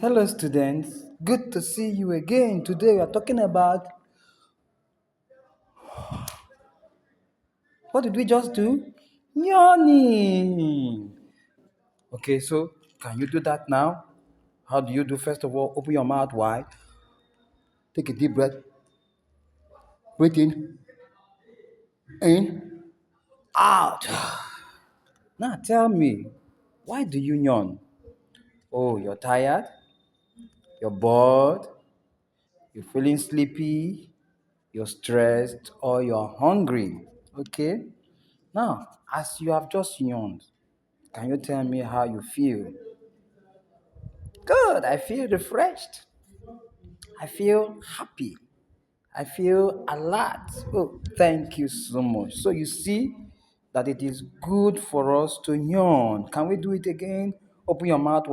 Hello, students. Good to see you again. Today we are talking about what did we just do? Yawning. Okay, so can you do that now? How do you do? First of all, open your mouth wide, take a deep breath, breathe in, out. Now tell me, why do you yawn? Oh, you're tired, you're bored, you're feeling sleepy, you're stressed, or you're hungry. Okay? Now, as you have just yawned, can you tell me how you feel? Good. I feel refreshed. I feel happy. I feel alert. Oh, thank you so much. So you see that it is good for us to yawn. Can we do it again? Open your mouth.